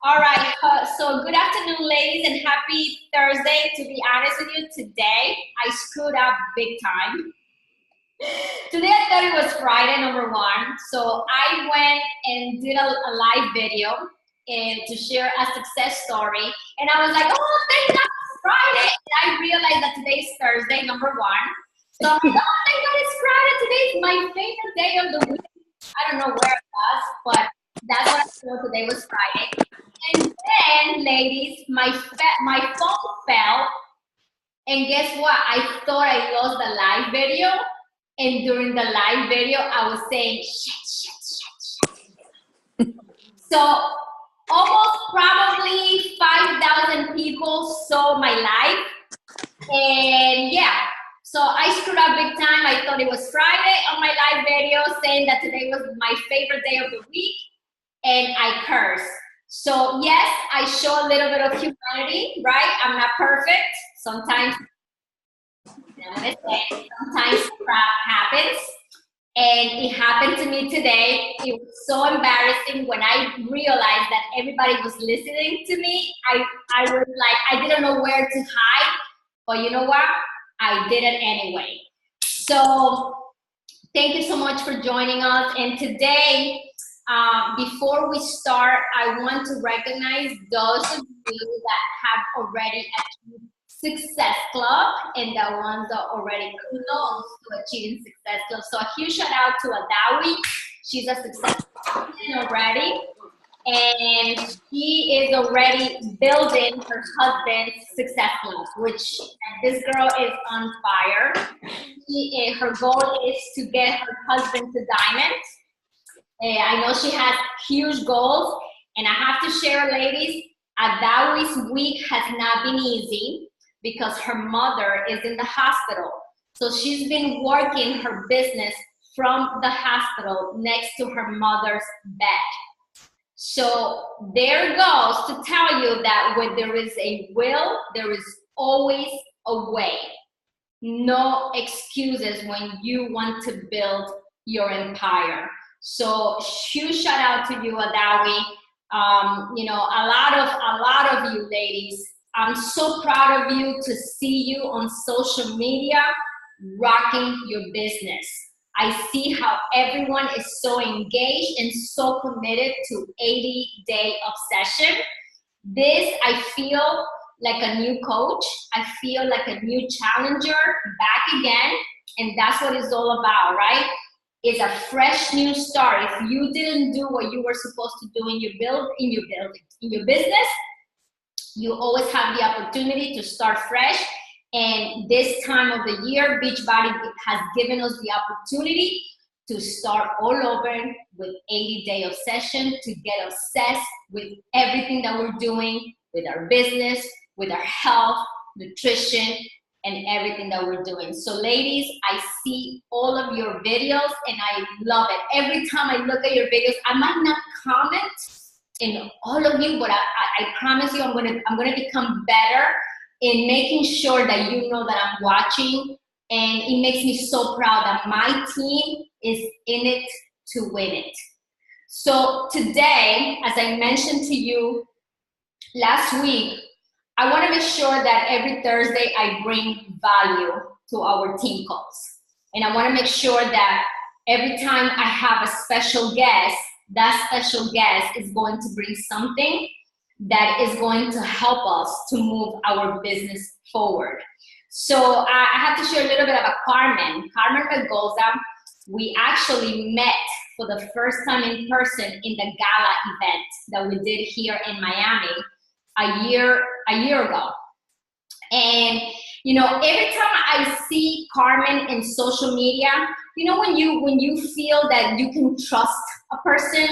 All right, so good afternoon, ladies, and happy Thursday. To be honest with you, today I screwed up big time. Today I thought it was Friday, number one. So I went and did a live video to share a success story. And I was like, oh, thank God it's Friday. And I realized that today's Thursday, number one. So I'm like, oh, thank God it's Friday. Today's my favorite day of the week. I don't know where it was, but that's what I thought today was Friday. And then, ladies, my phone fell. And guess what? I thought I lost the live video. And during the live video, I was saying, shit. So almost probably 5,000 people saw my live. And yeah, so I screwed up big time. I thought it was Friday on my live video, saying that today was my favorite day of the week. And I cursed. So yes, I show a little bit of humanity, right? I'm not perfect. Sometimes crap happens, and it happened to me today. It was so embarrassing when I realized that everybody was listening to me. I was like, I didn't know where to hide, but you know what? I did it anyway. So thank you so much for joining us. And today, before we start, I want to recognize those of you that have already achieved Success Club and the ones that are already close to achieving Success Club. So a huge shout out to Adawi. She's a success already, and she is already building her husband's Success Club, which this girl is on fire. Her goal is to get her husband to diamond. I know she has huge goals, and I have to share, ladies, Adawi's week has not been easy because her mother is in the hospital. So she's been working her business from the hospital next to her mother's bed. So there goes to tell you that when there is a will, there is always a way. No excuses when you want to build your empire. So huge shout out to you, Adawi. You know, a lot of you ladies, I'm so proud of you to see you on social media rocking your business. I see how everyone is so engaged and so committed to 80-day obsession. This, I feel like a new coach. I feel like a new challenger back again. And that's what it's all about, right? It's a fresh new start. If you didn't do what you were supposed to do in your business, you always have the opportunity to start fresh. And this time of the year, Beachbody has given us the opportunity to start all over with 80-day obsession, to get obsessed with everything that we're doing, with our business, with our health, nutrition, and everything that we're doing. So ladies, I see all of your videos and I love it. Every time I look at your videos, I might not comment in all of you, but I promise you I'm gonna become better in making sure that you know that I'm watching. And it makes me so proud that my team is in it to win it. So today, as I mentioned to you last week, I want to make sure that every Thursday I bring value to our team calls. And I want to make sure that every time I have a special guest, that special guest is going to bring something that is going to help us to move our business forward. So I have to share a little bit about Carmen Melgoza. We actually met for the first time in person in the gala event that we did here in Miami a year ago. And you know, every time I see Carmen in social media, you know, when you feel that you can trust a person,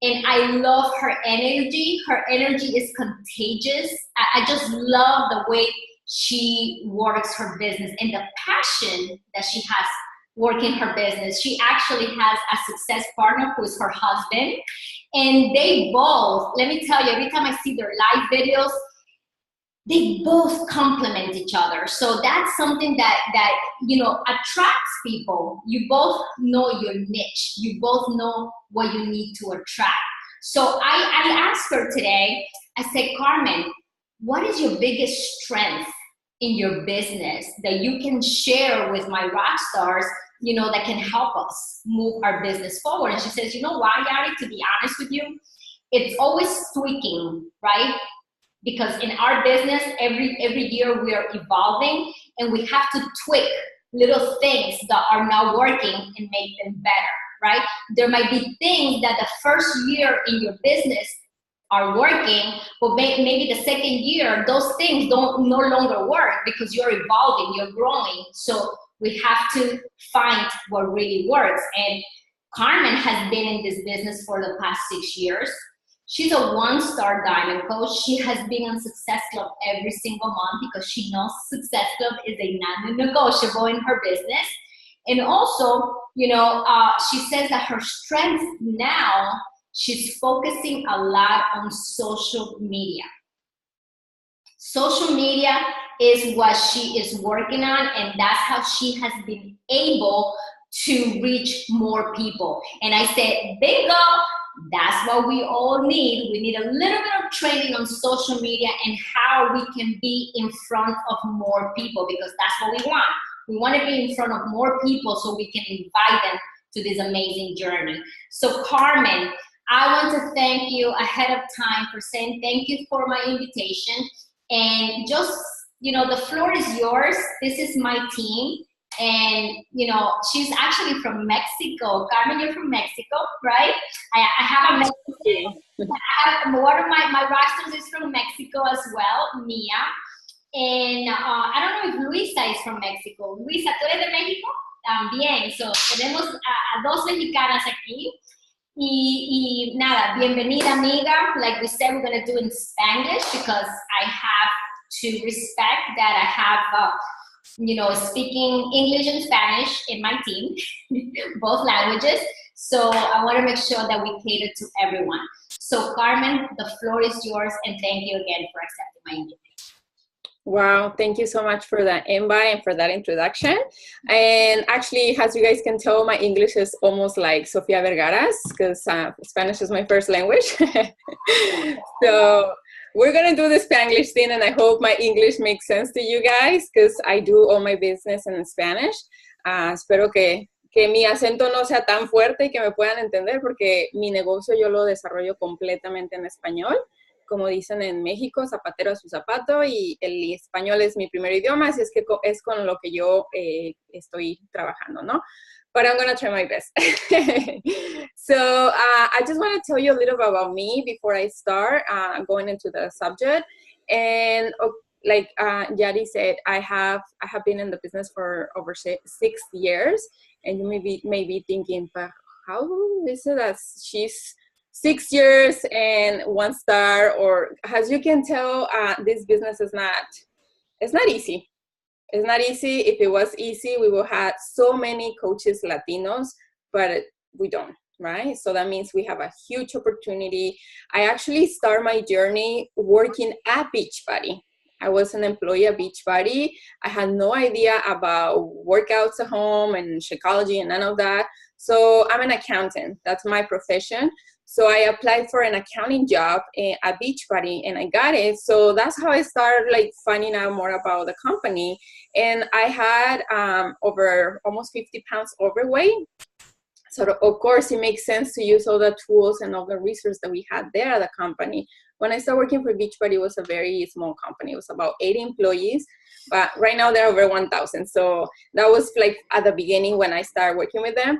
and I love her energy. Her energy is contagious. I just love the way she works her business and the passion that she has working her business. She actually has a success partner who is her husband. And they both, let me tell you, every time I see their live videos, they both complement each other. So that's something that you know, attracts people. You both know your niche. You both know what you need to attract. So I asked her today, I said, Carmen, what is your biggest strength in your business that you can share with my rock stars, you know, that can help us move our business forward? And she says, you know why, Yari, to be honest with you, it's always tweaking, right? Because in our business, every year we are evolving, and we have to tweak little things that are not working and make them better, right? There might be things that the first year in your business are working, but maybe the second year, those things no longer work because you're evolving, you're growing. So we have to find what really works. And Carmen has been in this business for the past 6 years. She's a one-star diamond coach. She has been on Success Club every single month because she knows Success Club is a non-negotiable in her business. And also, you know, she says that her strength now, she's focusing a lot on social media. Social media is what she is working on, and that's how she has been able to reach more people. And I said, bingo, that's what we all need. We need a little bit of training on social media and how we can be in front of more people, because that's what we want. We want to be in front of more people so we can invite them to this amazing journey. So Carmen, I want to thank you ahead of time for saying thank you for my invitation. And just, you know, the floor is yours. This is my team. And, you know, she's actually from Mexico. Carmen, you're from Mexico, right? I have a Mexican. One of my rock stars is from Mexico as well, Mia. And I don't know if Luisa is from Mexico. Luisa, ¿tú eres de México? También. So, tenemos a dos mexicanas aquí. Y nada, bienvenida, amiga. Like we said, we're going to do in Spanish because I have to respect that I have you know, speaking English and Spanish in my team, both languages. So I want to make sure that we cater to everyone. So Carmen, the floor is yours, and thank you again for accepting my invitation. Wow, thank you so much for that invite and for that introduction. And actually, as you guys can tell, my English is almost like Sofia Vergara's because Spanish is my first language. So we're going to do the Spanglish thing, and I hope my English makes sense to you guys because I do all my business in Spanish. Espero que mi acento no sea tan fuerte y que me puedan entender porque mi negocio yo lo desarrollo completamente en español. Como dicen en México, zapatero a su zapato, y el español es mi primer idioma, así es que es con lo que yo estoy trabajando, ¿no? But I'm going to try my best. So I just want to tell you a little bit about me before I start going into the subject. And like Yari said, I have been in the business for over 6 years, and you may be thinking, but how is it that she's 6 years and 1 star? Or as you can tell, this business is it's not easy. It's not easy. If it was easy, we will have so many coaches Latinos, but we don't, right? So that means we have a huge opportunity. I actually start my journey working at Beachbody. I was an employee at Beachbody. I had no idea about workouts at home and Shakeology and none of that. So I'm an accountant. That's my profession. So I applied for an accounting job at Beachbody, and I got it. So that's how I started like finding out more about the company. And I had over almost 50 pounds overweight. So of course it makes sense to use all the tools and all the resources that we had there at the company. When I started working for Beachbody, it was a very small company. It was about 80 employees, but right now they're over 1,000. So that was like at the beginning when I started working with them.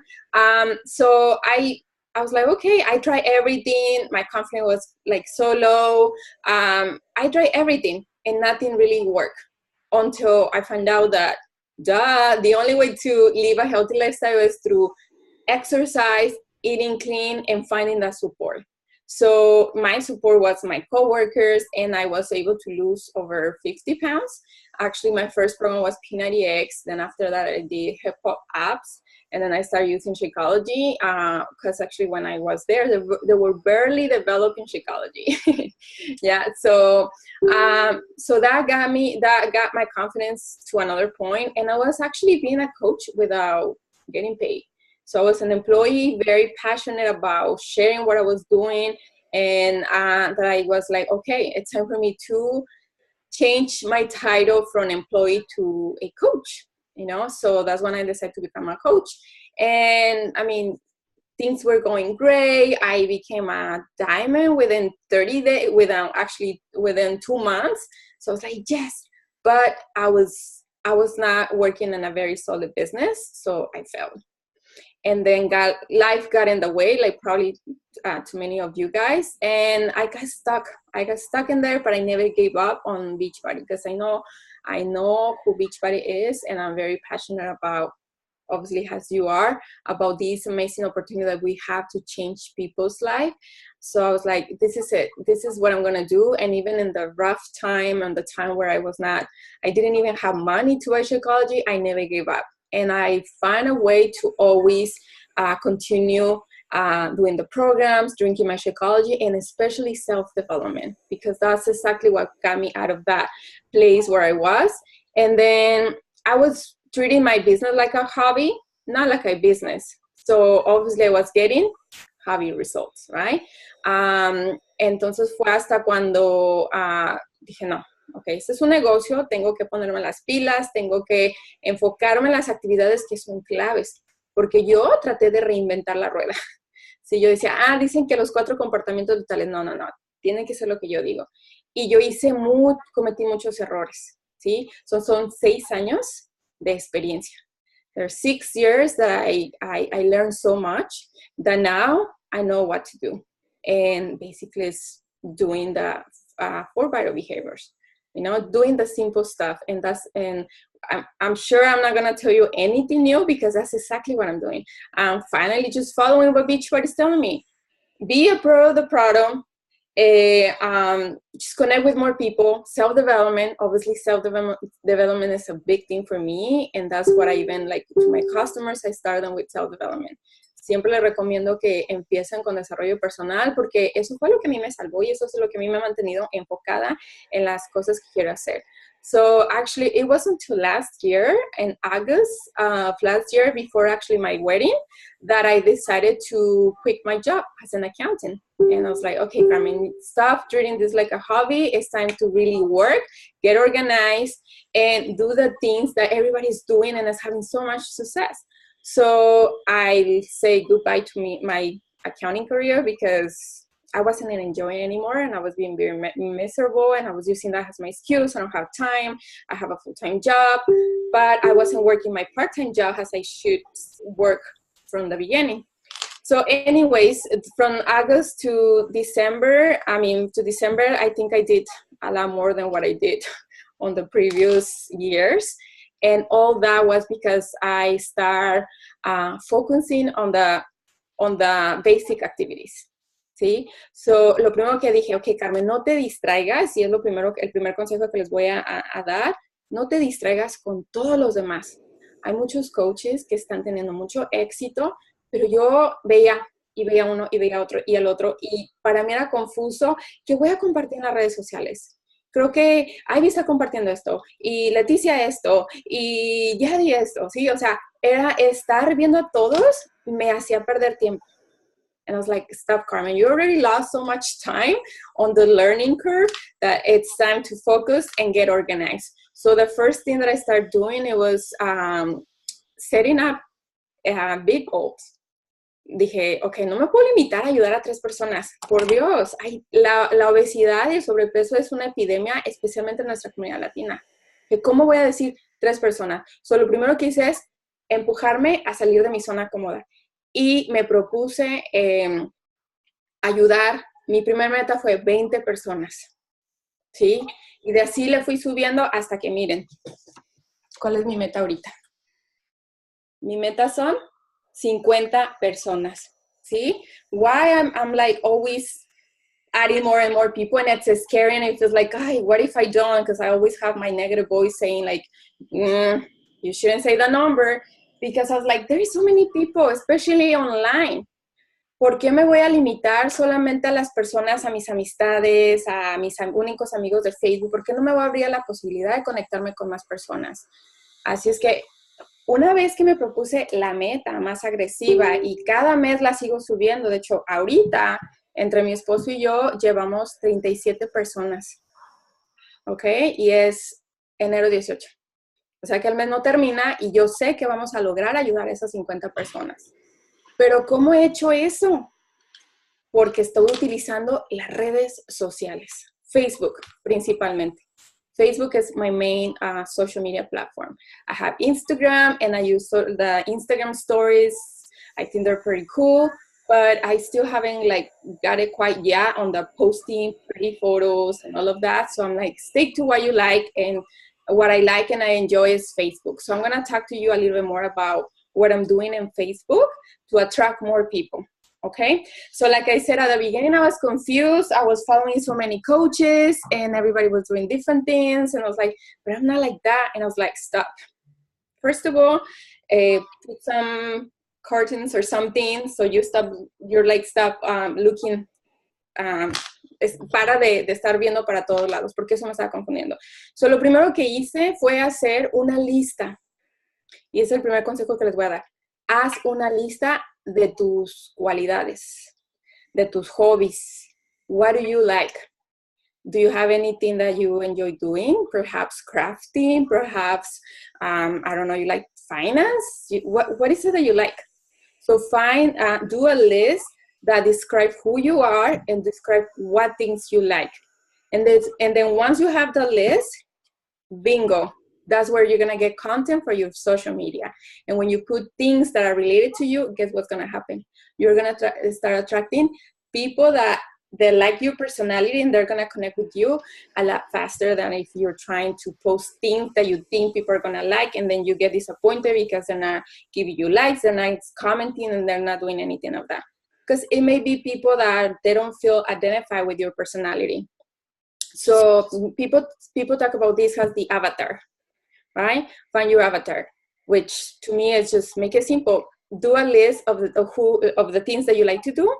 So I was like, okay, I tried everything. My confidence was like so low. I tried everything and nothing really worked until I found out that the only way to live a healthy lifestyle is through exercise, eating clean, and finding that support. So my support was my coworkers, and I was able to lose over 50 pounds. Actually, my first program was P90X. Then after that, I did hip hop abs. And then I started using Shakeology because actually when I was there, they were barely developing Shakeology. Yeah, so that got my confidence to another point. And I was actually being a coach without getting paid. So I was an employee, very passionate about sharing what I was doing and that I was like, okay, it's time for me to change my title from employee to a coach, you know? So that's when I decided to become a coach. And I mean, things were going great. I became a diamond within 30 days, within 2 months. So I was like, yes, but I was not working in a very solid business, so I failed. And then life got in the way, like probably to many of you guys, and I got stuck. In there, but I never gave up on Beachbody because I know who Beachbody is, and I'm very passionate about, obviously as you are, about this amazing opportunity that we have to change people's life. So I was like, this is it. This is what I'm gonna do. And even in the rough time and the time where I didn't even have money to buy Shakeology, I never gave up. And I find a way to always continue doing the programs, drinking my Shakeology, and especially self-development, because that's exactly what got me out of that place where I was. And then I was treating my business like a hobby, not like a business. So obviously I was getting hobby results, right? Entonces fue hasta cuando dije, no, ok, este es un negocio, tengo que ponerme las pilas, tengo que enfocarme en las actividades que son claves, porque yo traté de reinventar la rueda. Si yo decía, dicen que los 4 comportamientos vitales, no, tiene que ser lo que yo digo. Y yo cometí muchos errores, ¿sí? Son 6 años de experiencia. There are 6 years that I learned so much that now I know what to do. And basically it's doing the 4 vital behaviors, you know, doing the simple stuff. And I'm sure I'm not going to tell you anything new because that's exactly what I'm doing. I'm finally just following what Beachbody is telling me. Be a pro of the product. Just connect with more people. Self-development, obviously self-development is a big thing for me, and that's what I even like to my customers. I start them with self-development. Siempre les recomiendo que empiecen con desarrollo personal porque eso fue lo que a mí me salvó y eso es lo que a mí me ha mantenido enfocada en las cosas que quiero hacer. So actually it wasn't until last year, in August of last year, before actually my wedding, that I decided to quit my job as an accountant. And I was like, okay, Carmen, stop treating this like a hobby. It's time to really work, get organized, and do the things that everybody's doing and is having so much success. So I say goodbye to my accounting career because I wasn't enjoying it anymore, and I was being very miserable, and I was using that as my excuse. I don't have time. I have a full-time job, but I wasn't working my part-time job as I should work from the beginning. So anyways, from August to December, I think I did a lot more than what I did on the previous years. And all that was because I started focusing on the basic activities. ¿Sí? So, lo primero que dije, ok, Carmen, no te distraigas, y es el primer consejo que les voy a dar, no te distraigas con todos los demás. Hay muchos coaches que están teniendo mucho éxito, pero yo veía uno, y veía otro, y el otro, y para mí era confuso, que voy a compartir en las redes sociales. Creo que Ivy está compartiendo esto, y Leticia esto, y Yadi esto, ¿sí? O sea, era estar viendo a todos, me hacía perder tiempo. And I was like, stop, Carmen, you already lost so much time on the learning curve that it's time to focus and get organized. So the first thing that I started doing, it was setting up big goals. Dije, ok, no me puedo limitar a ayudar a 3 personas. Por Dios, la obesidad y el sobrepeso es una epidemia, especialmente en nuestra comunidad latina. ¿Cómo voy a decir 3 personas? So, lo primero que hice es empujarme a salir de mi zona cómoda. Y me propuse ayudar. Mi primer meta fue 20 personas, ¿sí? Y de así le fui subiendo hasta que, miren, ¿cuál es mi meta ahorita? Mi meta son 50 personas, ¿sí? Why I'm like always adding more and more people, and it's scary, and it's just like, what if I don't? Because I always have my negative voice saying like, you shouldn't say the number. Because I was like, there are so many people, especially online. ¿Por qué me voy a limitar solamente a las personas, a mis amistades, a mis únicos amigos de Facebook? ¿Por qué no me voy a abrir a la posibilidad de conectarme con más personas? Así es que una vez que me propuse la meta más agresiva y cada mes la sigo subiendo, de hecho, ahorita Entre mi esposo y yo llevamos 37 personas, ¿ok? Y es enero 18. O sea que el mes no termina y yo sé que vamos a lograr ayudar a esas 50 personas. Pero ¿cómo he hecho eso? Porque estoy utilizando las redes sociales. Facebook, principalmente. Facebook is my main social media platform. I have Instagram, and I use the Instagram stories. I think they're pretty cool, but I still haven't like got it quite yet on the posting pretty photos and all of that. So I'm like, stick to what you like, and what I like and I enjoy is Facebook. So I'm gonna talk to you a little bit more about what I'm doing in Facebook to attract more people. Okay, so like I said at the beginning, I was confused. I was following so many coaches and everybody was doing different things. And I was like, but I'm not like that. And I was like, stop. First of all, put some curtains or something. So you stop, you're like, stop looking, para de estar viendo para todos lados, porque eso me estaba confundiendo. So lo primero que hice fue hacer una lista. Y ese es el primer consejo que les voy a dar. Haz una lista de tus cualidades, de tus hobbies. What do you like? Do you have anything that you enjoy doing? Perhaps crafting, perhaps, I don't know, you like finance? What is it that you like? So do a list that describes who you are and describe what things you like. And then once you have the list, bingo. That's where you're going to get content for your social media. And when you put things that are related to you, guess what's going to happen? You're going to start attracting people that like your personality, and they're going to connect with you a lot faster than if you're trying to post things that you think people are going to like, and then you get disappointed because they're not giving you likes, they're not commenting, and they're not doing anything of that. Because it may be people that they don't feel identified with your personality. So people talk about this as the avatar. Right? Find your avatar, which to me is just make it simple. Do a list of the things that you like to do,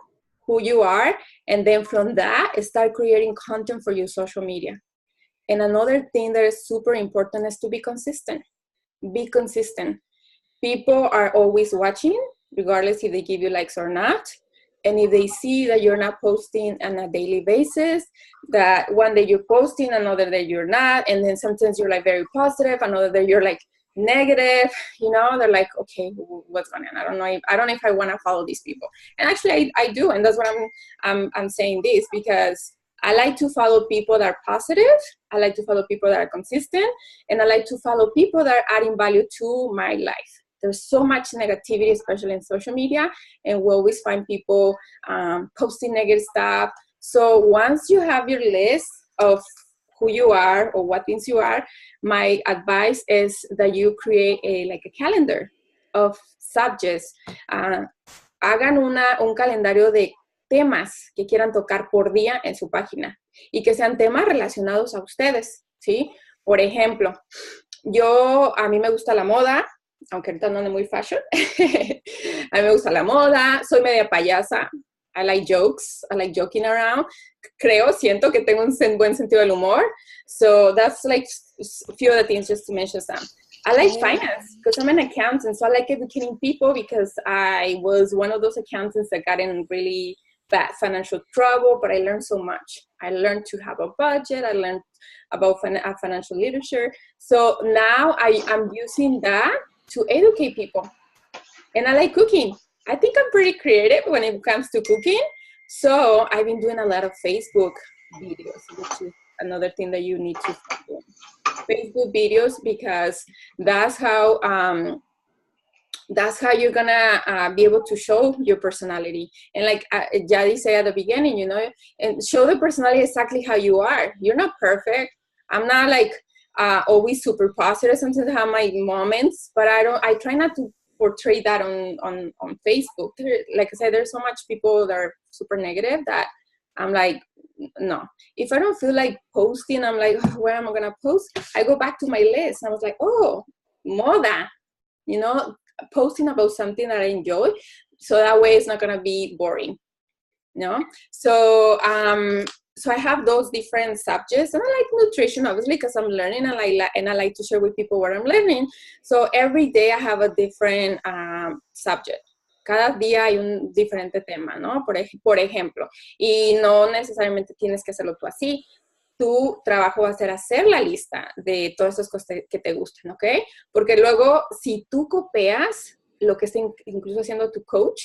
who you are, and then from that, start creating content for your social media. And another thing that is super important is to be consistent. Be consistent. People are always watching, regardless if they give you likes or not. And if they see that you're not posting on a daily basis, that one day you're posting, another day you're not, and then sometimes you're like very positive, another day you're like negative, you know, they're like, okay, what's going on? I don't know if I want to follow these people. And actually I do, and that's what I'm saying this, because I like to follow people that are positive, I like to follow people that are consistent, and I like to follow people that are adding value to my life. There's so much negativity, especially in social media, and we always find people posting negative stuff. So once you have your list of who you are or what things you are, my advice is that you create a calendar of subjects. Hagan un calendario de temas que quieran tocar por día en su página y que sean temas relacionados a ustedes, ¿sí? Por ejemplo, a mí me gusta la moda, aunque ahorita no ando muy fashion. A mí me gusta la moda, soy media payasa. I like jokes, I like joking around. Siento que tengo un buen sentido del humor. So that's like a few of the things just to mention some. I like finance because I'm an accountant, so I like educating people because I was one of those accountants that got in really bad financial trouble, but I learned so much. I learned to have a budget. I learned about financial literature. So now I'm using that to educate people. And I like cooking. I think I'm pretty creative when it comes to cooking. So I've been doing a lot of Facebook videos, which is another thing that you need to start doing. Facebook videos, because that's how you're gonna be able to show your personality. And like Jadi said at the beginning, you know, and show the personality exactly how you are. You're not perfect. I'm not like always super positive. Sometimes I have my moments, but I try not to portray that on Facebook. Like I said, there's so much people that are super negative that I'm like, no. If I don't feel like posting, I'm like, oh, where am I gonna post? I go back to my list. And I was like, oh, moda, you know, posting about something that I enjoy, so that way it's not gonna be boring, you know. So so I have those different subjects, and I like nutrition, obviously, because I'm learning, and I like to share with people what I'm learning. So every day I have a different subject. cada día hay un diferente tema, ¿no? Por ejemplo, y no necesariamente tienes que hacerlo tú así. Tu trabajo va a ser hacer la lista de todas esas cosas que te gusten, ¿ok? Porque luego, si tú copias lo que está incluso haciendo tu coach,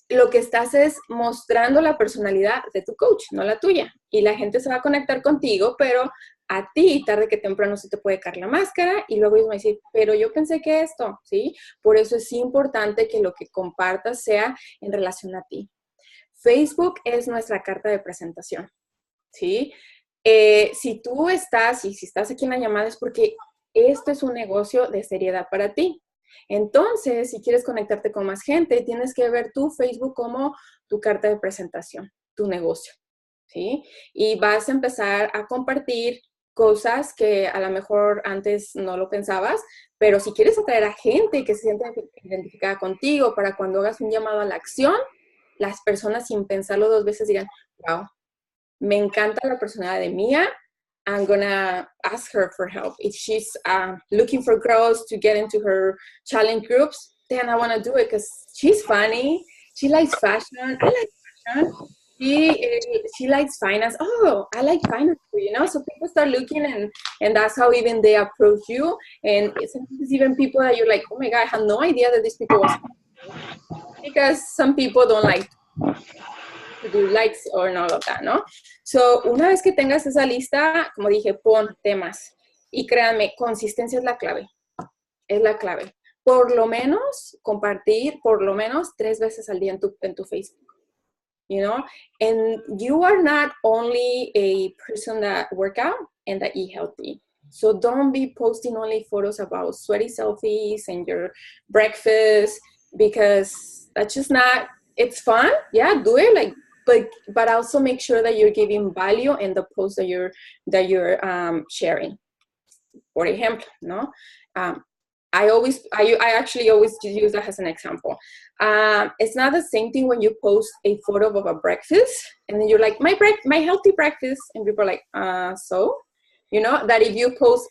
lo que estás es mostrando la personalidad de tu coach, no la tuya. Y la gente se va a conectar contigo, pero a ti, tarde que temprano, se te puede caer la máscara y luego ellos van a decir, pero yo pensé que esto, ¿sí? Por eso es importante que lo que compartas sea en relación a ti. Facebook es nuestra carta de presentación, ¿sí? Si tú estás, y si estás aquí en la llamada es porque esto es un negocio de seriedad para ti. Entonces, si quieres conectarte con más gente, tienes que ver tu Facebook como tu carta de presentación, tu negocio, ¿sí? Y vas a empezar a compartir cosas que a lo mejor antes no lo pensabas, pero si quieres atraer a gente que se sienta identificada contigo para cuando hagas un llamado a la acción, las personas sin pensarlo dos veces digan, wow, me encanta la personalidad de Mia. I'm gonna ask her for help. If she's looking for girls to get into her challenge groups, then I want to do it because she's funny. She likes fashion. I like fashion. She likes finance. Oh, I like finance too, you know? So people start looking and that's how even they approach you. And sometimes even people that you're like, oh my God, I had no idea that these people was because some people don't like to do likes or all of that, ¿no? So, una vez que tengas esa lista, como dije, pon temas. Y créanme, consistencia es la clave. Es la clave. Por lo menos, compartir por lo menos 3 veces al día en tu Facebook. You know? And you are not only a person that work out and that eat healthy. So don't be posting only photos about sweaty selfies and your breakfast because that's just not, it's fun. Yeah, do it like, but also make sure that you're giving value in the post that you're sharing. Por ejemplo, no? I actually always use that as an example. It's not the same thing when you post a photo of a breakfast and then you're like, my healthy breakfast, and people are like, so? You know, that if you post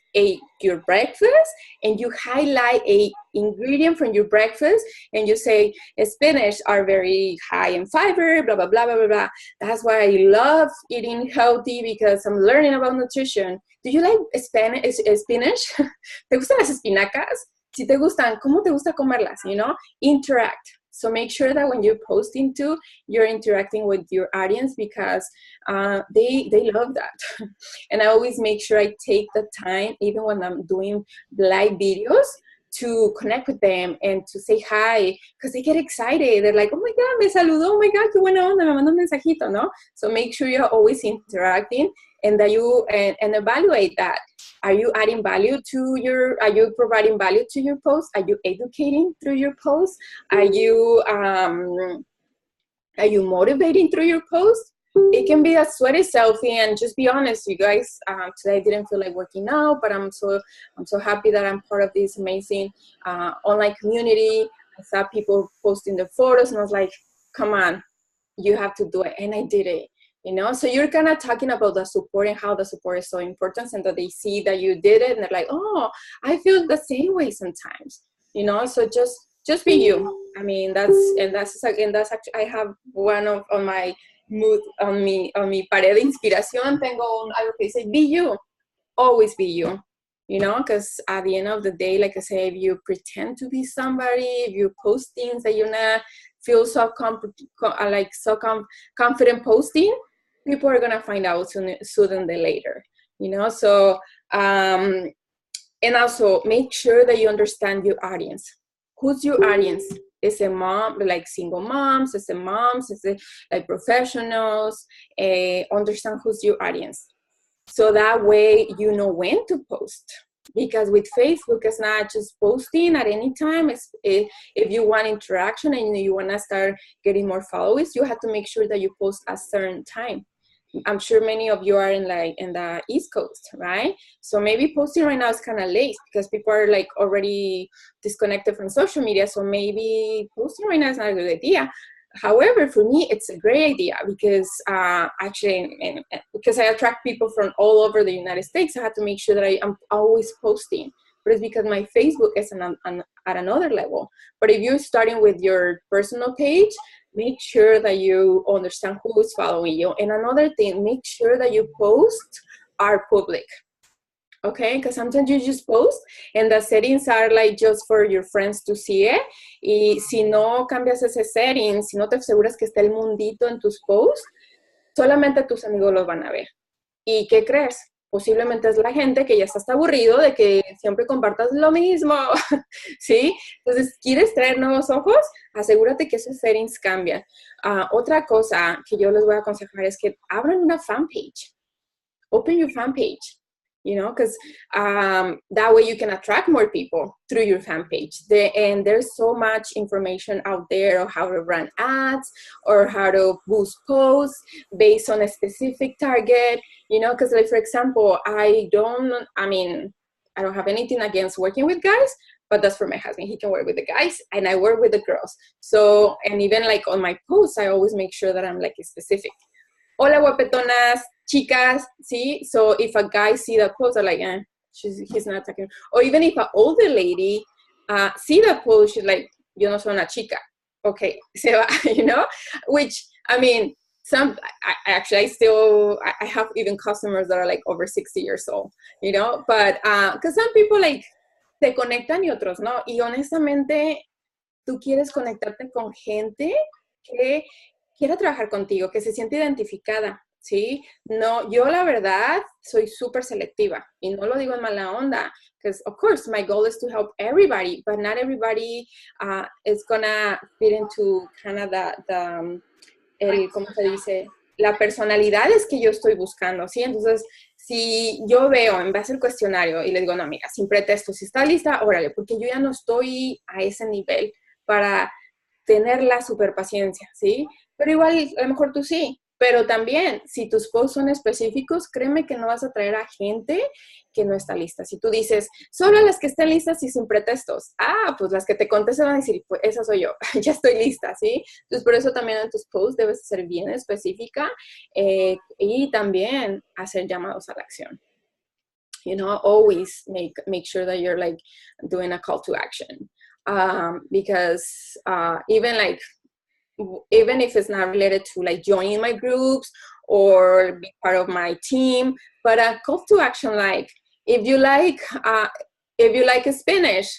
your breakfast and you highlight a ingredient from your breakfast and you say spinach are very high in fiber, blah, blah, blah, blah, blah, blah. That's why I love eating healthy because I'm learning about nutrition. Do you like spinach? ¿Te gustan las espinacas? Si te gustan, ¿cómo te gusta comerlas? You know, interact. So make sure that when you're posting too, you're interacting with your audience because they love that. And I always make sure I take the time, even when I'm doing live videos, to connect with them and to say hi, because they get excited. They're like, oh my God, me saludó, oh my God, qué buena onda, me mandó un mensajito, ¿no? So make sure you're always interacting and that you and evaluate that. Are you adding value are you providing value to your post? Are you educating through your post? Are you motivating through your post? It can be a sweaty selfie, and just be honest, you guys, today I didn't feel like working out, but I'm so happy that I'm part of this amazing online community. I saw people posting their photos and I was like, come on, you have to do it. And I did it. You know, so you're kind of talking about the support and how the support is so important, and that they see that you did it and they're like, oh, I feel the same way sometimes, you know. So just be you. I mean, that's actually, I have one on my mood on mi pared de inspiración. Tengo algo que dice, be you, always be you. You know, because at the end of the day, like I say, if you pretend to be somebody, if you post things that you're not feel so confident posting, people are gonna find out sooner than later, you know. So and also make sure that you understand your audience. Who's your audience? Is it mom, like single moms? Is it moms? Is it like professionals? Understand who's your audience, so that way you know when to post. Because with Facebook, it's not just posting at any time. If you want interaction and you want to start getting more followers, you have to make sure that you post at a certain time. I'm sure many of you are in the East Coast, right? So maybe posting right now is kind of late because people are like already disconnected from social media. So maybe posting right now is not a good idea. However, for me, it's a great idea because because I attract people from all over the United States, I have to make sure that I'm always posting, but it's because my Facebook is at another level. But if you're starting with your personal page, make sure that you understand who is following you. And another thing, make sure that you post are public. Okay, because sometimes you just post and the settings are like just for your friends to see it. Y si no cambias ese setting, si no te aseguras que esté el mundito en tus posts, solamente tus amigos los van a ver. ¿Y qué crees? Posiblemente es la gente que ya está hasta aburrido de que siempre compartas lo mismo, ¿sí? Entonces, ¿quieres traer nuevos ojos? Asegúrate que esos settings cambian. Otra cosa que yo les voy a aconsejar es que abran una fanpage. Open your fanpage. You know, because that way you can attract more people through your fan page. And there's so much information out there on how to run ads or how to boost posts based on a specific target, you know, because like, for example, I don't have anything against working with guys, but that's for my husband. He can work with the guys and I work with the girls. So, and even like on my posts, I always make sure that I'm like specific. Hola, guapetonas, chicas, ¿sí? So if a guy see that post, they're like, he's not talking. Or even if an older lady see that post, she's like, yo no soy una chica. Okay, se va, you know? Which, I mean, I have even customers that are like over 60 years old, you know? But, because some people like, te conectan y otros no. Y honestamente, tú quieres conectarte con gente que quiera trabajar contigo, que se siente identificada, ¿sí? No, yo la verdad soy súper selectiva y no lo digo en mala onda, because of course my goal is to help everybody, but not everybody is gonna fit into kind of ¿cómo se dice? La personalidad es que yo estoy buscando, ¿sí? Entonces, si yo veo en base al cuestionario y le digo, no, amiga, sin pretexto, si está lista, órale, porque yo ya no estoy a ese nivel para tener la super paciencia, ¿sí? Pero igual, a lo mejor tú sí. Pero también, si tus posts son específicos, créeme que no vas a traer a gente que no está lista. Si tú dices, solo las que estén listas y sin pretextos, pues las que te contesten van a decir, pues esa soy yo, ya estoy lista, ¿sí? Entonces, por eso también en tus posts debes ser bien específica y también hacer llamados a la acción. You know, always make sure that you're like doing a call to action. Because even if it's not related to like joining my groups or be part of my team, but a call to action, like if you like Spanish,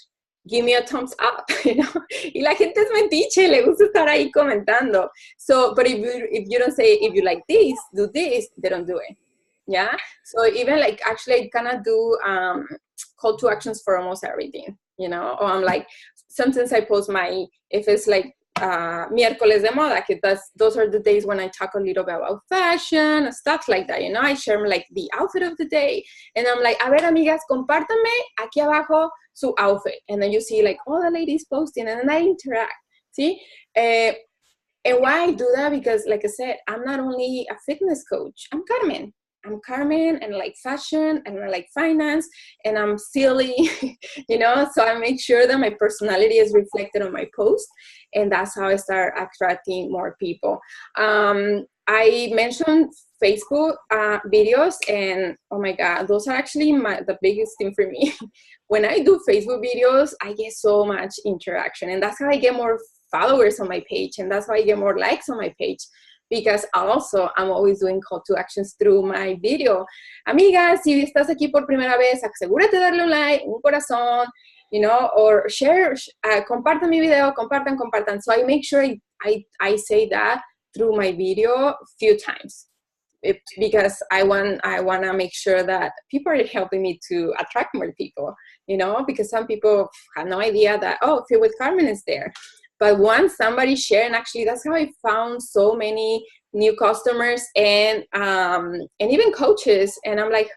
give me a thumbs up, you know. Y la gente es mentiche, le gusta estar ahí comentando. So, but if you don't say, if you like this, do this, they don't do it. Yeah. So even like actually I kind of do call to actions for almost everything, you know. Or I'm like, sometimes I post if it's like miércoles de moda, que those are the days when I talk a little bit about fashion, stuff like that, you know. I share like the outfit of the day, and I'm like, a ver, amigas, compártanme aquí abajo su outfit, and then you see like all the ladies posting, and then I interact, see. And why I do that? Because like I said, I'm not only a fitness coach, I'm Carmen, and I like fashion, and I like finance, and I'm silly, you know, so I make sure that my personality is reflected on my post, and that's how I start attracting more people. I mentioned Facebook videos, and oh my God, those are actually the biggest thing for me. When I do Facebook videos, I get so much interaction, and that's how I get more followers on my page, and that's how I get more likes on my page. Because also I'm always doing call to actions through my video. Amigas, si estás aquí por primera vez, asegúrate de darle un like, un corazón, you know, or share, compartan mi video, compartan. So I make sure I say that through my video a few times. Because I want to make sure that people are helping me to attract more people, you know, because some people have no idea that, Fit with Carmen is there. But once somebody shared, and actually that's how I found so many new customers and even coaches. And I'm like,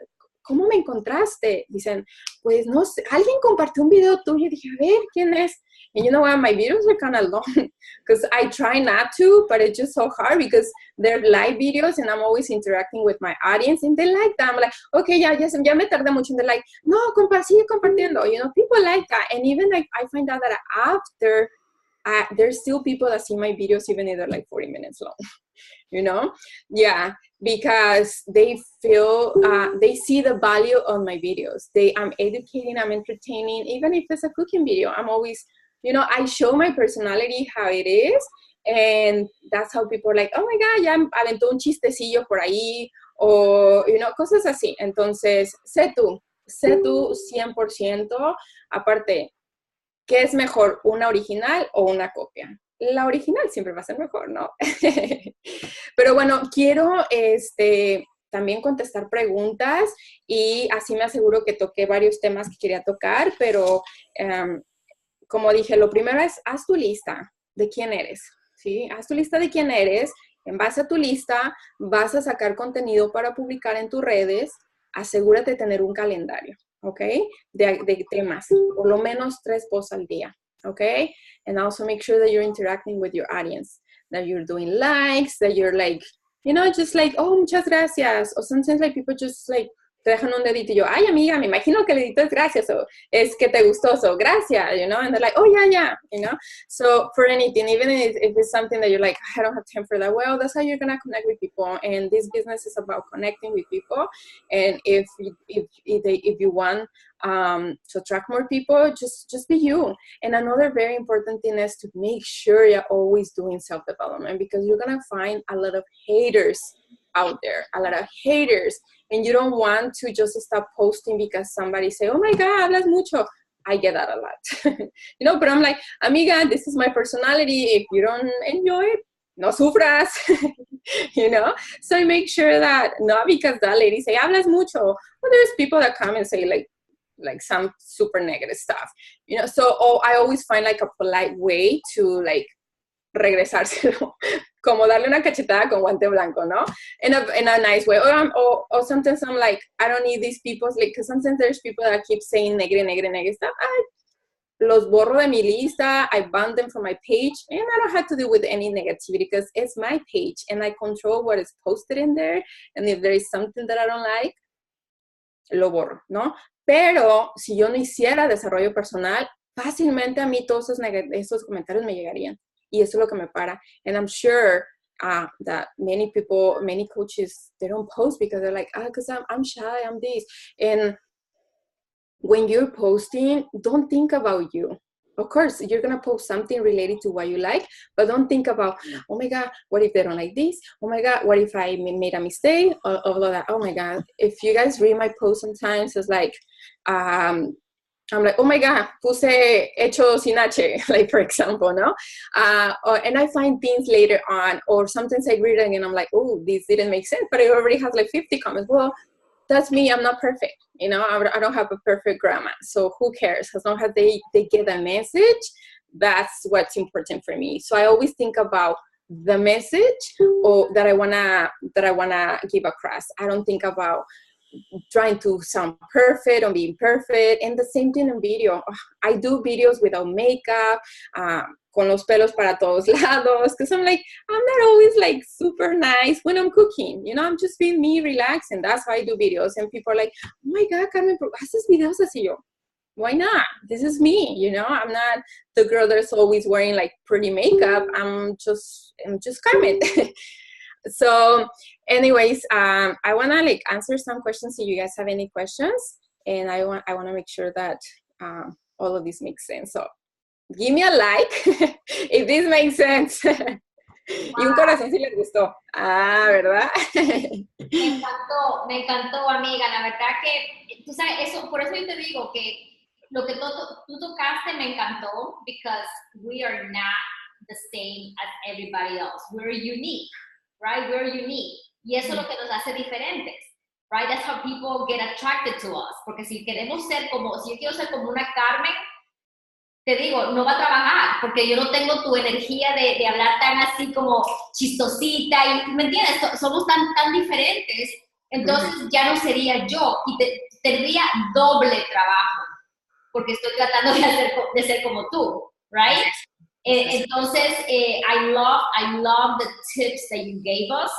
¿cómo me encontraste? Dicen, pues no sé, alguien compartió un video tuyo. Y dije, a ver, ¿quién es? And you know what, my videos are kind of long because I try not to, but it's just so hard because they're live videos and I'm always interacting with my audience and they like that. I'm like, okay, ya me tardé mucho. And they're like, no, sigue compartiendo. You know, people like that. And even like I find out that after there's still people that see my videos even if they're like 40 minutes long. You know, yeah, because they feel they see the value on my videos. I'm educating, I'm entertaining. Even if it's a cooking video, I'm always, you know, I show my personality how it is, and that's how people are like, oh my god, ya aventó un chistecillo por ahí, o, you know, cosas así. Entonces, sé tú 100%. Aparte, ¿qué es mejor, una original o una copia? La original siempre va a ser mejor, ¿no? Pero bueno, quiero también contestar preguntas, y así me aseguro que toqué varios temas que quería tocar, pero como dije, lo primero es, haz tu lista de quién eres, ¿sí? Haz tu lista de quién eres. En base a tu lista, vas a sacar contenido para publicar en tus redes. Asegúrate de tener un calendario, ¿ok? De temas, por lo menos 3 posts al día, ¿ok? And also make sure that you're interacting with your audience, that you're doing likes, that you're like, you know, just like, oh, muchas gracias. Or sometimes like people just like, te dejan un dedito y yo, ay, amiga, me imagino que el dedito es gracias, o es que te gustó, so gracias, you know, and they're like, oh, yeah, you know. So for anything, even if it's something that you're like, I don't have time for that, well, that's how you're going to connect with people, and this business is about connecting with people, and if you want to attract more people, just be you. And another very important thing is to make sure you're always doing self-development, because you're going to find a lot of haters out there, a lot of haters, and you don't want to just stop posting because somebody say, oh my god, hablas mucho. I get that a lot. You know, but I'm like, amiga, this is my personality. If you don't enjoy it, no sufras. You know, so I make sure that not because that lady say hablas mucho, well, there's people that come and say like some super negative stuff, you know. So I always find like a polite way to like regresárselo, como darle una cachetada con guante blanco, ¿no? In a nice way. Or sometimes I'm like, I don't need these people, like, because sometimes there's people that keep saying negative stuff. I los borro de mi lista, I ban them from my page, and I don't have to deal with any negativity because it's my page, and I control what is posted in there, and if there is something that I don't like, lo borro, ¿no? Pero si yo no hiciera desarrollo personal, fácilmente a mí todos esos comentarios me llegarían. Y eso es lo que me para. And I'm sure that many people, many coaches, they don't post because they're like, because I'm shy, I'm this. And when you're posting, don't think about you. Of course, you're going to post something related to what you like, but don't think about, oh my God, what if they don't like this? Oh my God, what if I made a mistake? All of that. Oh my God. If you guys read my posts sometimes, it's like, I'm like, oh my God, puse hecho sin H, like for example, no? And I find things later on, or sometimes I read it and I'm like, oh, this didn't make sense, but it already has like 50 comments. Well, that's me, I'm not perfect, you know, I don't have a perfect grammar, so who cares? As long as they get a message, that's what's important for me. So I always think about the message or that I wanna give across. I don't think about trying to sound perfect or being perfect. And the same thing in video. I do videos without makeup, con los pelos para todos lados, because I'm like, I'm not always like super nice when I'm cooking, you know, I'm just being me, relaxed, and that's how I do videos. And people are like, oh my God, Carmen, ¿haces videos así? Yo, why not? This is me, you know, I'm not the girl that's always wearing like pretty makeup. I'm just Carmen. So anyways, I want to like answer some questions if you guys have any questions, and I want to make sure that all of this makes sense. So give me a like if this makes sense. Wow. Y un corazón si les gustó. ¿Verdad? Me encantó, amiga. La verdad que, tú sabes, eso, por eso yo te digo que lo que tú tocaste me encantó, because we are not the same as everybody else. We're unique. Right? We're unique. Y eso es lo que nos hace diferentes. Right? That's how people get attracted to us. Porque si queremos ser como, si yo quiero ser como una Carmen, te digo, no va a trabajar, porque yo no tengo tu energía de hablar tan así como chistosita, y ¿me entiendes? Somos tan diferentes, entonces ya no sería yo, y tendría doble trabajo, porque estoy tratando de ser como tú, right? Entonces, I love the tips that you gave us.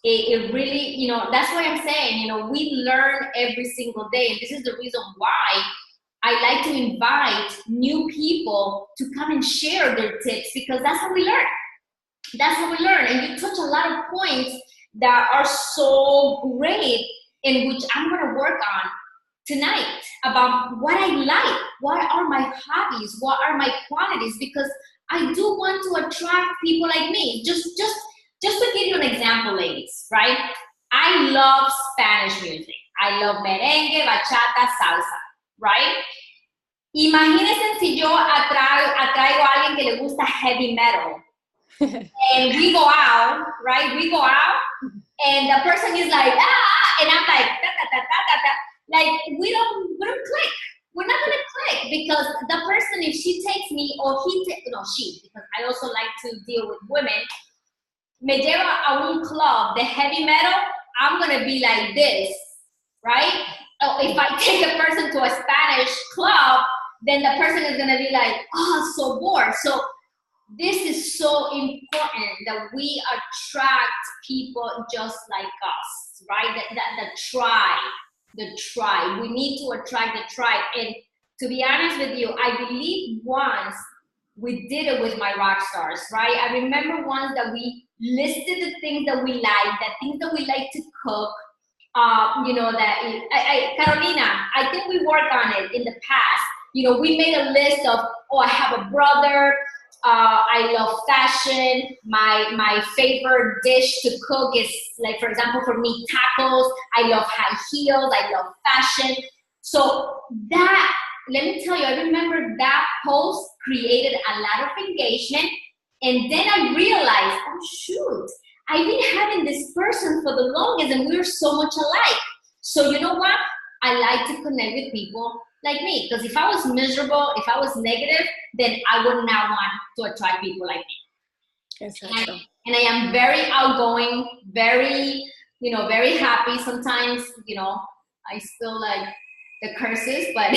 It really, you know, that's why I'm saying, you know, we learn every single day. And this is the reason why I like to invite new people to come and share their tips, because that's how we learn. That's how we learn. And you touch a lot of points that are so great, in which I'm going to work on tonight, about what I like, what are my hobbies, what are my qualities, because I do want to attract people like me. Just to give you an example, ladies, right? I love Spanish music. I love merengue, bachata, salsa, right? Imagínense si yo atraigo a alguien que le gusta heavy metal. And we go out, right? We go out, and the person is like, and I'm like, da, da, da, da, da, da. Like, we don't click. We're not gonna click, because the person, if she takes me, or she, because I also like to deal with women, me lleva a un club de heavy metal, I'm gonna be like this, right? Oh, if I take a person to a Spanish club, then the person is gonna be like, oh, so bored. So this is so important, that we attract people just like us, right? The tribe. We need to attract the tribe. And to be honest with you, I believe once we did it with my rock stars, right? I remember once that we listed the things that we like, the things that we like to cook. Carolina, I think we worked on it in the past. We made a list of, I have a brother, I love fashion. My favorite dish to cook is, like, for example, for me, tacos. I love high heels. I love fashion. So that, let me tell you, I remember that post created a lot of engagement. And then I realized, oh, shoot, I've been having this person for the longest, and we're so much alike. So you know what? I like to connect with people like me, because if I was miserable, if I was negative, then I would not want to attract people like me. Exactly. And I am very outgoing, very, very happy. Sometimes, I still like the curses, but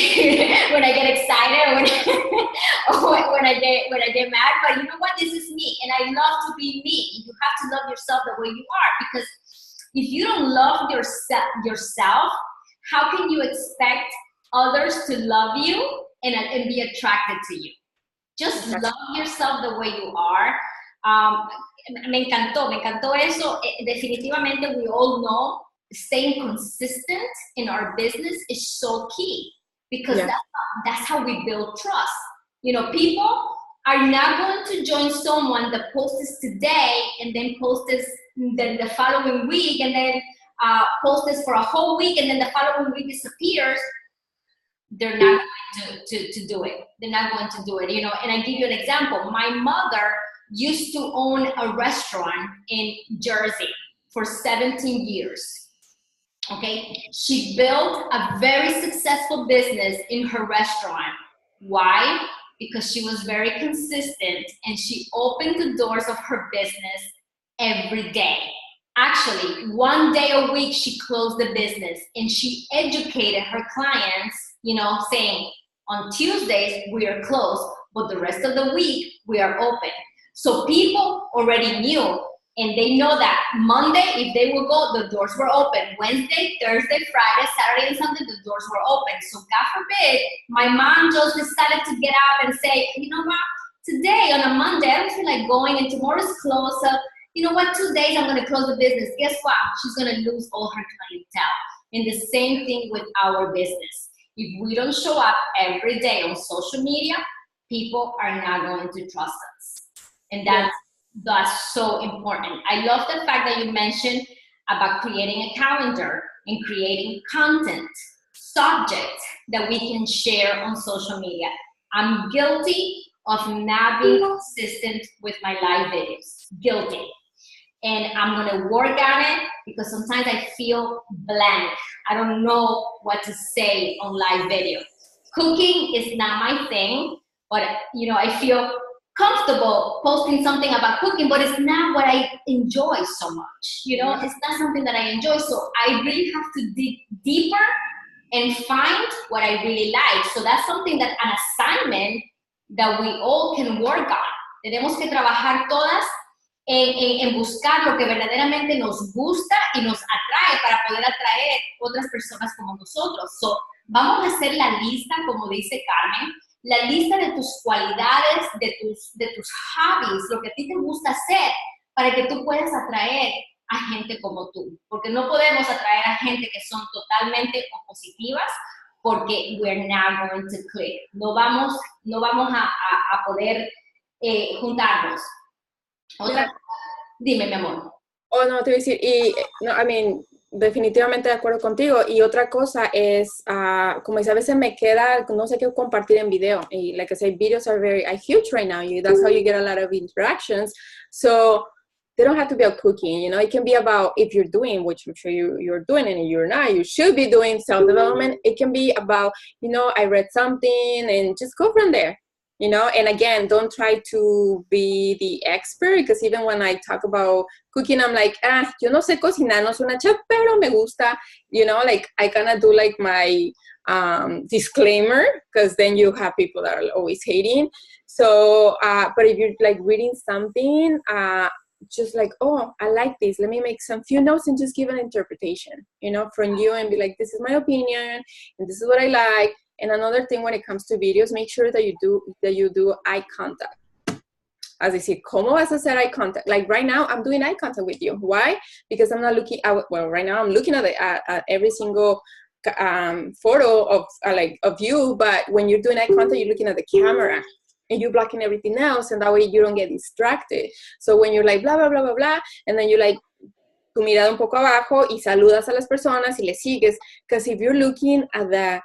when I get excited, when I get mad, but you know what? This is me, and I love to be me. You have to love yourself the way you are, because if you don't love yourself, how can you expect others to love you and be attracted to you? Just love yourself the way you are. Me encantó eso. Definitivamente, we all know staying consistent in our business is so key, because that's how we build trust. People are not going to join someone that posts today and then posts then the following week, and then posts for a whole week, and then the following week disappears. They're not going to do it. They're not going to do it, And I give you an example. My mother used to own a restaurant in Jersey for 17 years. Okay? She built a very successful business in her restaurant. Why? Because she was very consistent, and she opened the doors of her business every day. Actually, one day a week she closed the business, and she educated her clients, saying, on Tuesdays we are closed, but the rest of the week we are open. So people already knew, and they know that Monday, if they will go, the doors were open. Wednesday, Thursday, Friday, Saturday, and Sunday, the doors were open. So God forbid, my mom just decided to get up and say, you know what, today on a Monday, I don't feel like going, and tomorrow's closed, so you know what, 2 days I'm going to close the business. Guess what? She's going to lose all her clientele. And the same thing with our business. If we don't show up every day on social media, people are not going to trust us. And that's so important. I love the fact that you mentioned about creating a calendar and creating content, subjects that we can share on social media. I'm guilty of not being consistent with my live videos. Guilty. And I'm gonna work on it, because sometimes I feel blank. I don't know what to say on live video. Cooking is not my thing, but I feel comfortable posting something about cooking, but it's not what I enjoy so much. It's not something that I enjoy. So I really have to dig deeper and find what I really like. So that's something that an assignment that we all can work on. Tenemos que trabajar todas en buscar lo que verdaderamente nos gusta y nos atrae, para poder atraer otras personas como nosotros. So vamos a hacer la lista, como dice Carmen, la lista de tus cualidades, de tus hobbies, lo que a ti te gusta hacer, para que tú puedas atraer a gente como tú. Porque no podemos atraer a gente que son totalmente opositivas, porque we're not going to click. No vamos a poder juntarnos. Otra cosa, dime, mi amor. Oh, no, te voy a decir, y no, I mean, definitivamente de acuerdo contigo. Y otra cosa es, como dice, a veces me queda, no sé qué compartir en video. Y like I say, videos are very huge right now. That's how you get a lot of interactions. So they don't have to be about cooking, you know, it can be about if you're doing what I'm sure you're doing and you're not, you should be doing self-development. It can be about, you know, I read something and just go from there. You know, and again, don't try to be the expert, because even when I talk about cooking, I'm like, yo no sé cocinar, no soy una chef, pero me gusta, you know, like I kind of do like my disclaimer, because then you have people that are always hating. So, but if you're like reading something, just like, oh, I like this, let me make some few notes and just give an interpretation, you know, from you, and be like, this is my opinion, and this is what I like. And another thing when it comes to videos, make sure that you do eye contact. As I say, ¿cómo vas a hacer eye contact? Like right now, I'm doing eye contact with you. Why? Because I'm not looking at, well, right now I'm looking at every single photo of you, but when you're doing eye contact, you're looking at the camera and you're blocking everything else, and that way you don't get distracted. So when you're like blah blah blah blah blah, and then you like tu mirada un poco abajo y saludas a las personas y le sigues, because if you're looking at the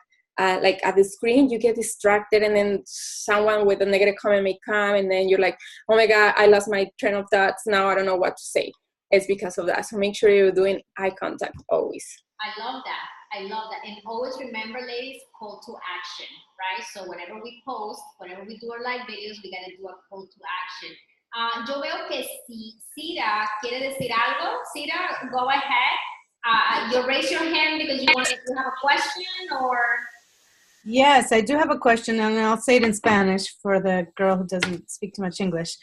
like at the screen, you get distracted, and then someone with a negative comment may come, and then you're like, oh my God, I lost my train of thoughts, now I don't know what to say. It's because of that. So make sure you're doing eye contact always. I love that. And always remember, ladies, call to action, right? So whenever we post, whenever we do our live videos, we gotta do a call to action. Yo veo que si Cira quiere decir algo, Cira, go ahead. You raise your hand because you have a question, or... Yes, I do have a question, and I'll say it in Spanish for the girl who doesn't speak too much English.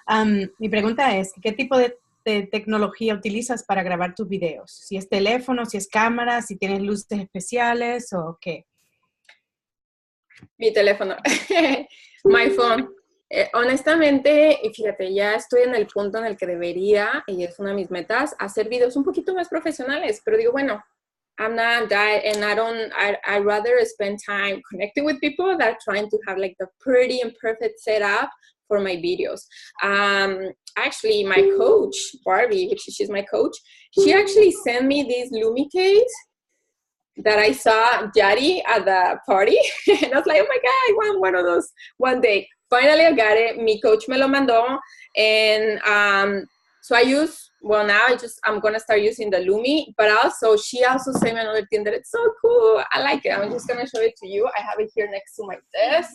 Mi pregunta es, ¿qué tipo de tecnología utilizas para grabar tus videos? Si es teléfono, si es cámara, si tienes luces especiales o qué. Mi teléfono, my phone. Honestamente, y fíjate, ya estoy en el punto en el que debería, y es una de mis metas, hacer videos un poquito más profesionales, pero digo, bueno, I'm not that, and I'd rather spend time connecting with people that are trying to have like the pretty and perfect setup for my videos. Actually, my coach, Barbie, which she's my coach, she actually sent me these Lumi case that I saw Yari at the party, and I was like, oh my God, I want one of those one day. Finally, I got it. Mi coach me lo mandó, and so I use, well, now I'm going to start using the Lumi, but also, she also sent me another thing that it's so cool. I like it. I'm just going to show it to you. I have it here next to my desk.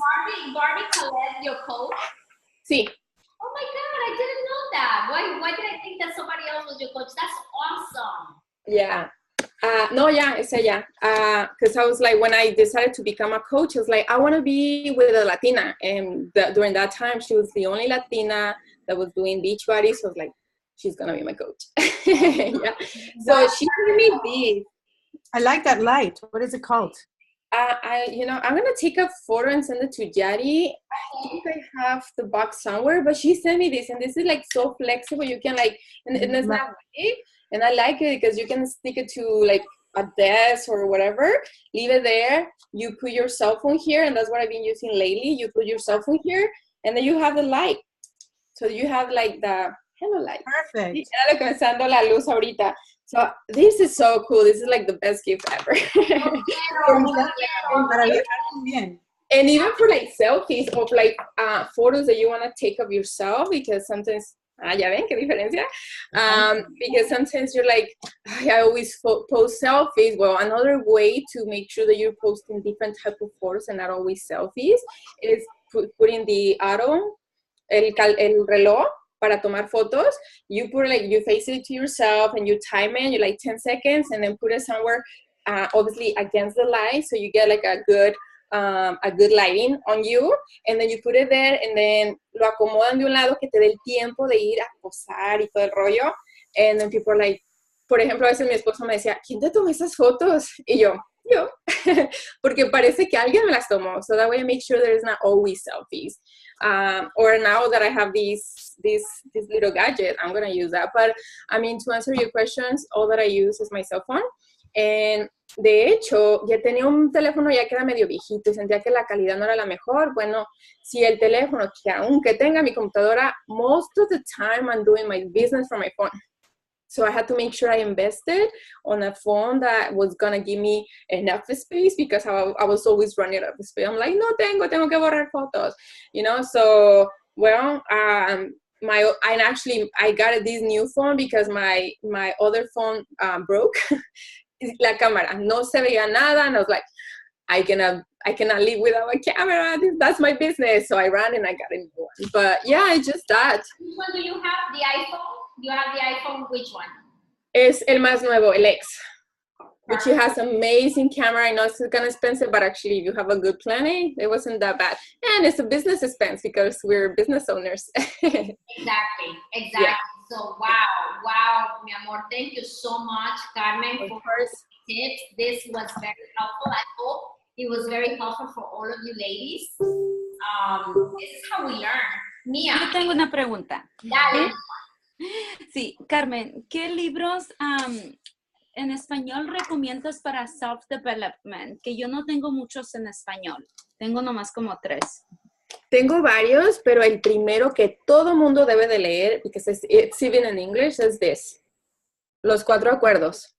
Barbie Colette, your coach? Sí. Oh my God, I didn't know that. Why did I think that somebody else was your coach? That's awesome. Yeah. No, yeah, it's ella. Because I was like, when I decided to become a coach, I was like, I want to be with a Latina. And during that time, she was the only Latina that was doing Beachbody. So I was like, she's going to be my coach. Yeah. So she gave me this. I like that light. What is it called? I'm going to take a photo and send it to Yari. I think I have the box somewhere, but she sent me this, and this is like so flexible. You can like, and it's not big, and I like it because you can stick it to like a desk or whatever, leave it there. You put your cell phone here, and that's what I've been using lately. You put your cell phone here, and then you have the light. So you have like the hello light. Perfect. Comenzando la luz ahorita. So this is so cool. This is like the best gift ever. And even for like selfies of like photos that you want to take of yourself, because sometimes, ya ven qué diferencia? Because sometimes you're like, I always post selfies. Well, another way to make sure that you're posting different type of photos and not always selfies is putting the auto, el reloj, para tomar fotos. You put like, you face it to yourself and you time it, you like 10 seconds, and then put it somewhere obviously against the light, so you get like a good lighting on you, and then you put it there, and then lo acomodan de un lado que te dé el tiempo de ir a posar y todo el rollo. And then people are like, por ejemplo, a veces mi esposo me decía, ¿quién te tomó esas fotos? Y yo porque parece que alguien me las tomó. So that way I make sure there is not always selfies. Or now that I have this little gadget, I'm gonna use that. But I mean, to answer your questions, all that I use is my cell phone. And de hecho, ya tenía un teléfono ya que era medio viejito y sentía que la calidad no era la mejor. Bueno, si el teléfono, que aunque tenga mi computadora, most of the time I'm doing my business from my phone. So I had to make sure I invested on a phone that was going to give me enough space because I was always running out of space. I'm like, no tengo que borrar fotos, you know? So, well, I got this new phone because my other phone broke. La cámara, no se veía nada, and I was like, I cannot live without a camera. That's my business. So I ran and I got a new one. But yeah, it's just that. Which one do you have? The iPhone? You have the iPhone, which one? Es el más nuevo, el X, which has amazing camera. I know it's kind of expensive, but actually if you have a good plan, it wasn't that bad. And it's a business expense because we're business owners. Exactly. Yeah. So wow, mi amor, thank you so much, Carmen, for tips. This was very helpful. I hope it was very helpful for all of you ladies. This is how we learn. Mía. Yo tengo una pregunta. Dale. Sí, Carmen, ¿qué libros en español recomiendas para self-development? Que yo no tengo muchos en español. Tengo nomás como 3. Tengo varios, pero el primero que todo mundo debe de leer, because it's even in English, es this. Los 4 acuerdos.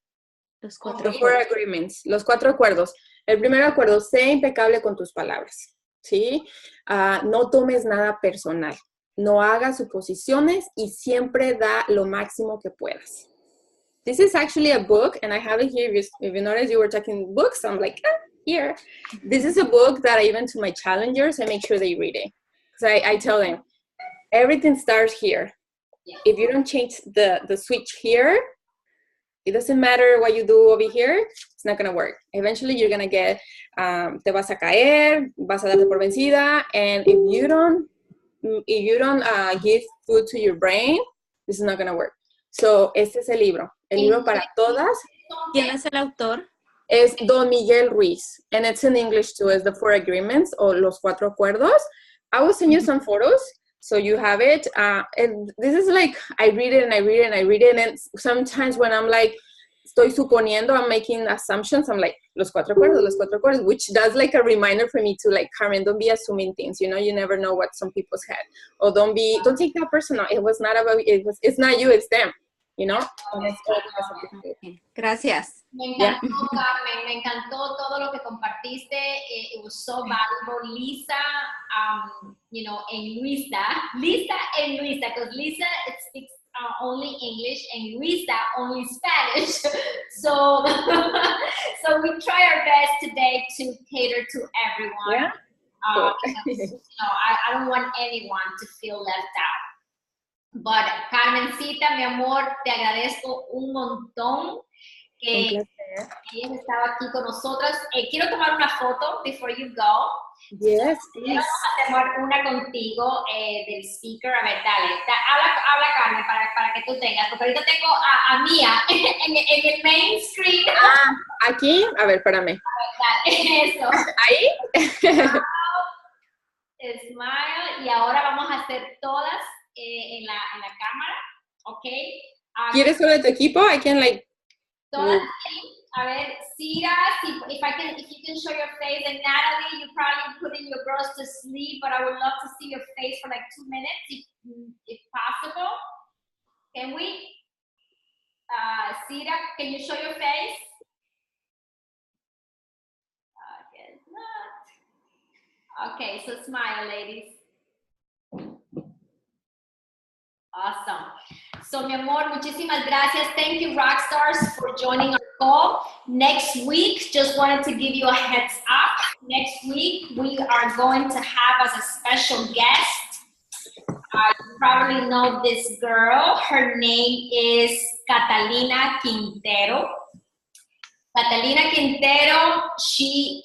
Los 4 The 4 agreements. Los 4 acuerdos. El primer acuerdo, sé impecable con tus palabras. ¿Sí? No tomes nada personal. No hagas suposiciones y siempre da lo máximo que puedas. This is actually a book, and I have it here. If you notice, you were talking books. I'm like, here. This is a book that even to my challengers, I make sure they read it. Because I tell them, everything starts here. If you don't change the switch here, it doesn't matter what you do over here, it's not going to work. Eventually, you're going to get, te vas a caer, vas a darte por vencida, and if you don't give food to your brain, this is not going to work. So, este es el libro para todas. ¿Quién es el autor? Es Don Miguel Ruiz, and it's in English too. It's the 4 agreements, o los 4 acuerdos. I will send you some photos, so you have it. And this is like, I read it and I read it and I read it, and sometimes when I'm like, estoy suponiendo, I'm making assumptions, I'm like, los 4 acuerdos, which does like a reminder for me to like, Carmen, don't be assuming things, you know, you never know what some people's had. Or don't take that personal. It's not you, it's them, you know? Gracias. Me encantó, Carmen, me encantó todo lo que compartiste. It was so valuable. Lisa, and Lisa, because Lisa speaks only English and Luisa only Spanish. So we try our best today to cater to everyone. Yeah. Because, I don't want anyone to feel left out. But Carmencita, mi amor, te agradezco un montón que ella estaba aquí con nosotras. Quiero tomar una foto before you go. Yes, please. Vamos a tomar una contigo del speaker. A ver, dale. Habla Carmen para que tú tengas. Porque ahorita tengo a Mía en el main screen. Aquí. A ver, espérame. Dale, eso. Ahí. Smile. Y ahora vamos a hacer todas en la cámara. ¿Ok? ¿Quieres solo de tu equipo? I can like... Todas. A ver, Cira, if you can show your face, and Natalie, you probably putting your girls to sleep, but I would love to see your face for like 2 minutes, if possible. Can we? Cira, can you show your face? Guess not. Okay, so smile, ladies. Awesome. So, mi amor, muchísimas gracias. Thank you, Rockstars, for joining our call. Next week, just wanted to give you a heads up. Next week, we are going to have as a special guest. You probably know this girl. Her name is Catalina Quintero. Catalina Quintero, she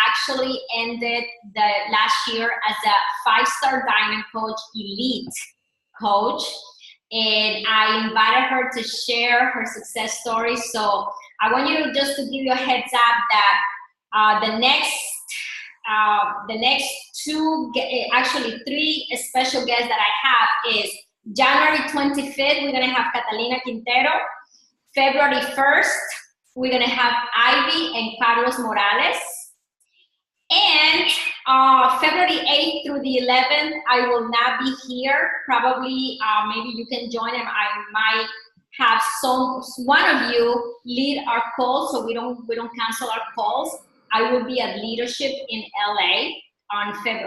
actually ended the last year as a 5-star diamond coach, elite coach. And I invited her to share her success story. So I want you to just to give you a heads up that the next actually 3 special guests that I have is January 25th, we're gonna have Catalina Quintero. February 1st, we're gonna have Ivy and Carlos Morales. And February 8th through the 11th, I will not be here. Probably, maybe you can join and I might have one of you lead our calls so we don't cancel our calls. I will be at Leadership in LA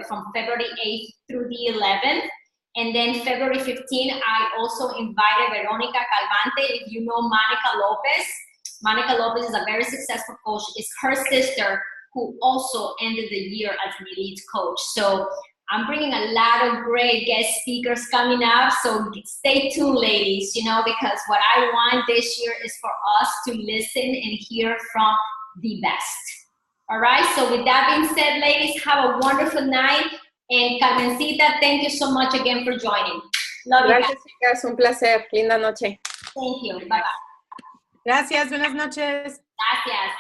from February 8th through the 11th. And then February 15th, I also invited Veronica Calvante. If you know Monica Lopez is a very successful coach. It's her sister who also ended the year as an elite coach. So I'm bringing a lot of great guest speakers coming up. So stay tuned, ladies, because what I want this year is for us to listen and hear from the best. All right, so with that being said, ladies, have a wonderful night. And Carmencita, thank you so much again for joining. Love you guys. Gracias, chicas. Un placer. Linda noche. Thank you. Bye-bye. Gracias. Buenas noches. Gracias.